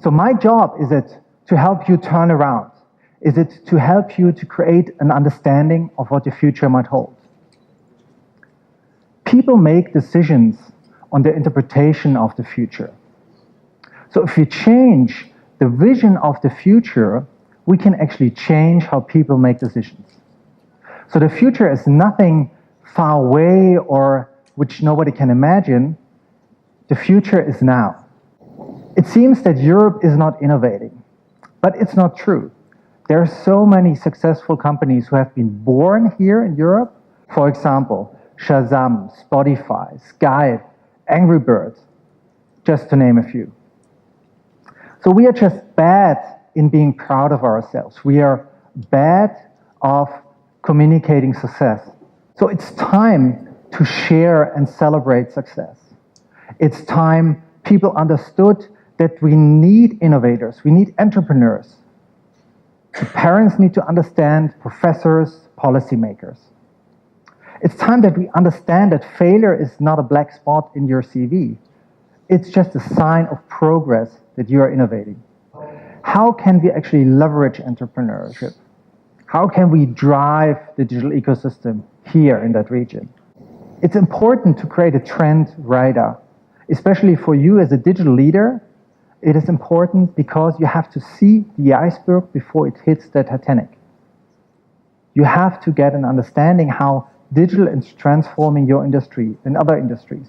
So my job, is it to help you turn around? Is it to help you to create an understanding of what the future might hold? People make decisions on their interpretation of the future. So if we change the vision of the future, we can actually change how people make decisions. So the future is nothing far away or which nobody can imagine. The future is now. It seems that Europe is not innovating, but it's not true. There are so many successful companies who have been born here in Europe. For example, Shazam, Spotify, Skype, Angry Birds, just to name a few. So we are just bad in being proud of ourselves. We are bad of communicating success. So it's time to share and celebrate success. It's time people understood that we need innovators, we need entrepreneurs. The parents need to understand professors, policymakers. It's time that we understand that failure is not a black spot in your CV. It's just a sign of progress that you are innovating. How can we actually leverage entrepreneurship? How can we drive the digital ecosystem here in that region? It's important to create a trend radar, especially for you as a digital leader. It is important because you have to see the iceberg before it hits the Titanic. You have to get an understanding how digital is transforming your industry and other industries.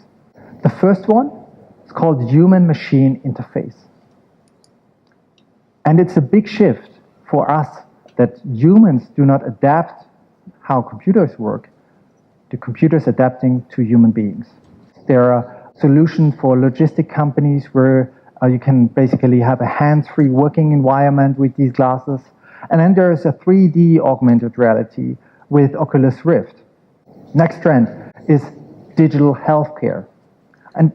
The first one is called human-machine interface. And it's a big shift for us that humans do not adapt how computers work. The computers adapting to human beings. There are solutions for logistic companies where you can basically have a hands-free working environment with these glasses. And then there is a 3D augmented reality with Oculus Rift. Next trend is digital healthcare. And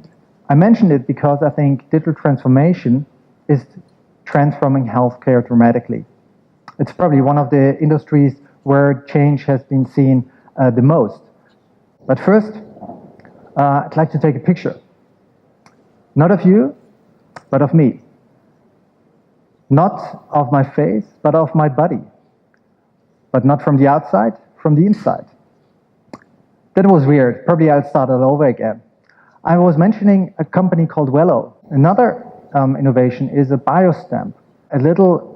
I mentioned it because I think digital transformation is transforming healthcare dramatically. It's probably one of the industries where change has been seen the most. But first, I'd like to take a picture. Not of you, but of me. Not of my face, but of my body. But not from the outside, from the inside. That was weird. Probably I'll start all over again. I was mentioning a company called Velo. Another innovation is a biostamp, a little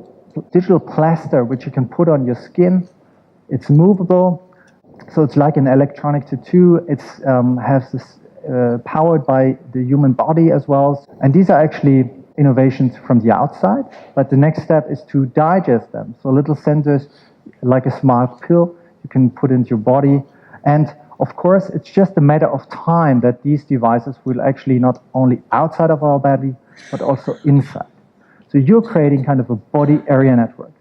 digital plaster which you can put on your skin. It's movable, so it's like an electronic tattoo. It has this powered by the human body as well. And these are actually innovations from the outside, but the next step is to digest them. So little sensors, like a smart pill, you can put into your body. And of course, it's just a matter of time that these devices will actually not only outside of our body, but also inside. So you're creating kind of a body area network.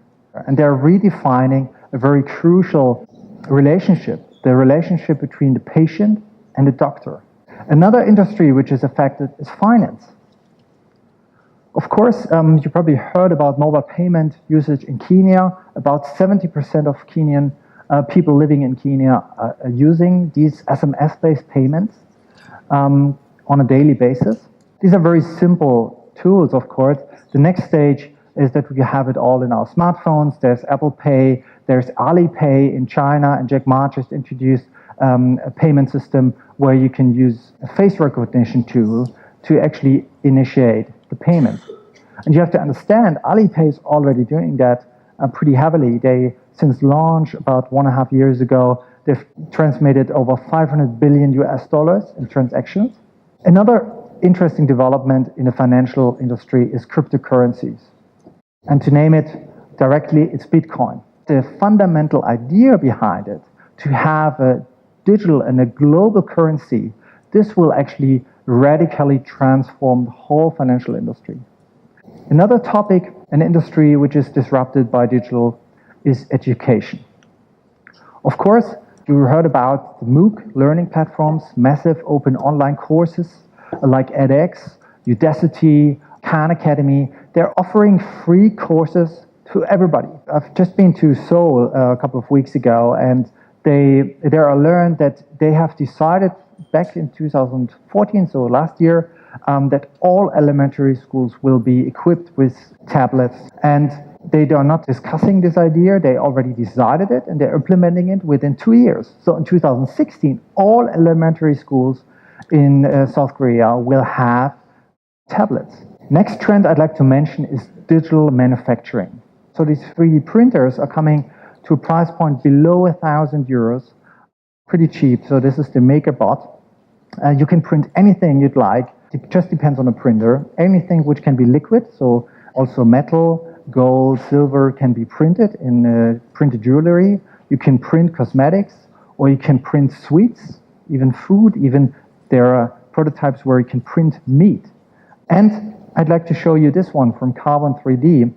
And they're redefining a very crucial relationship, the relationship between the patient and the doctor. Another industry which is affected is finance. Of course, you probably heard about mobile payment usage in Kenya. About 70% of Kenyan people living in Kenya are using these SMS-based payments on a daily basis. These are very simple tools, of course. The next stage is that we have it all in our smartphones. There's Apple Pay, there's Alipay in China, and Jack Ma just introduced a payment system where you can use a face recognition tool to actually initiate the payment. And you have to understand, Alipay is already doing that pretty heavily. They, since launch about 1.5 years ago, they've transmitted over 500 billion US dollars in transactions. Another interesting development in the financial industry is cryptocurrencies. And to name it directly, it's Bitcoin. The fundamental idea behind it, to have a digital and a global currency, this will actually radically transform the whole financial industry. Another topic, an industry which is disrupted by digital, is education. Of course, you heard about the MOOC learning platforms, massive open online courses like edX, Udacity, Khan Academy. They're offering free courses to everybody. I've just been to Seoul a couple of weeks ago, and there I learned that they have decided back in 2014, so last year, that all elementary schools will be equipped with tablets. And they are not discussing this idea, they already decided it, and they're implementing it within 2 years. So in 2016, all elementary schools in South Korea will have tablets. Next trend I'd like to mention is digital manufacturing. So these 3D printers are coming to a price point below 1,000 euros, pretty cheap. So this is the Makerbot. You can print anything you'd like. It just depends on the printer. Anything which can be liquid, so also metal, gold, silver can be printed in printed jewelry. You can print cosmetics, or you can print sweets, even food. Even there are prototypes where you can print meat. And I'd like to show you this one from Carbon 3D.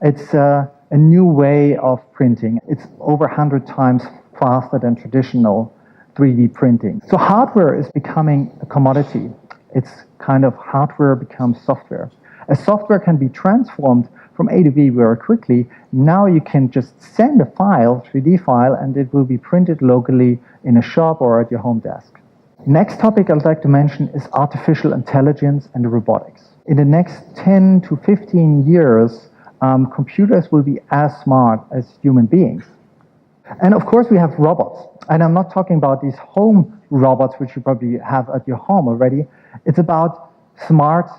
It's a new way of printing. It's over 100 times faster than traditional 3D printing. So hardware is becoming a commodity. It's kind of hardware becomes software. As software can be transformed from A to B very quickly, now you can just send a file, 3D file, and it will be printed locally in a shop or at your home desk. Next topic I'd like to mention is artificial intelligence and robotics. In the next 10 to 15 years, computers will be as smart as human beings. And of course we have robots. And I'm not talking about these home robots, which you probably have at your home already. It's about smart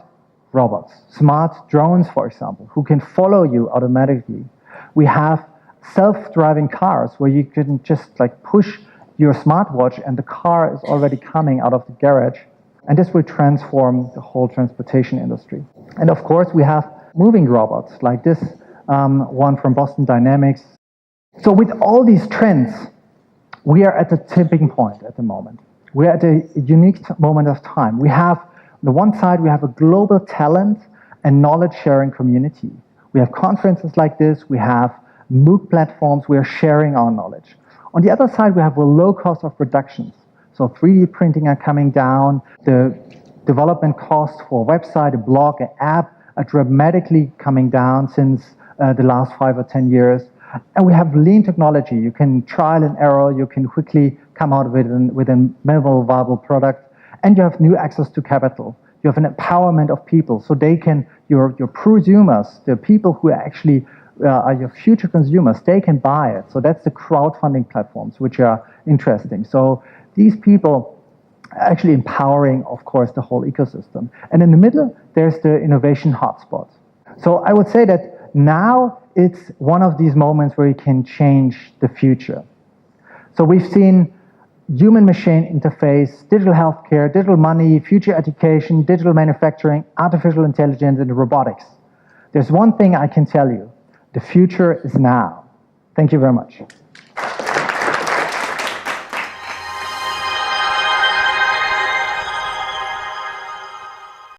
robots, smart drones, for example, who can follow you automatically. We have self-driving cars where you can just like push your smartwatch and the car is already coming out of the garage. And this will transform the whole transportation industry. And of course, we have moving robots like this one from Boston Dynamics. So with all these trends, we are at the tipping point at the moment. We are at a unique moment of time. We have, on the one side, we have a global talent and knowledge sharing community. We have conferences like this. We have MOOC platforms. We are sharing our knowledge. On the other side, we have a low cost of productions. So 3D printing are coming down. The development costs for a website, a blog, an app are dramatically coming down since the last 5 or 10 years. And we have lean technology. You can trial and error. You can quickly come out with a minimal viable product. And you have new access to capital. You have an empowerment of people. So they can, your prosumers, the people who actually are your future consumers, they can buy it. So that's the crowdfunding platforms, which are interesting. So these people are actually empowering, of course, the whole ecosystem. And in the middle, there's the innovation hotspot. So I would say that now it's one of these moments where you can change the future. So we've seen human-machine interface, digital healthcare, digital money, future education, digital manufacturing, artificial intelligence, and robotics. There's one thing I can tell you. The future is now. Thank you very much.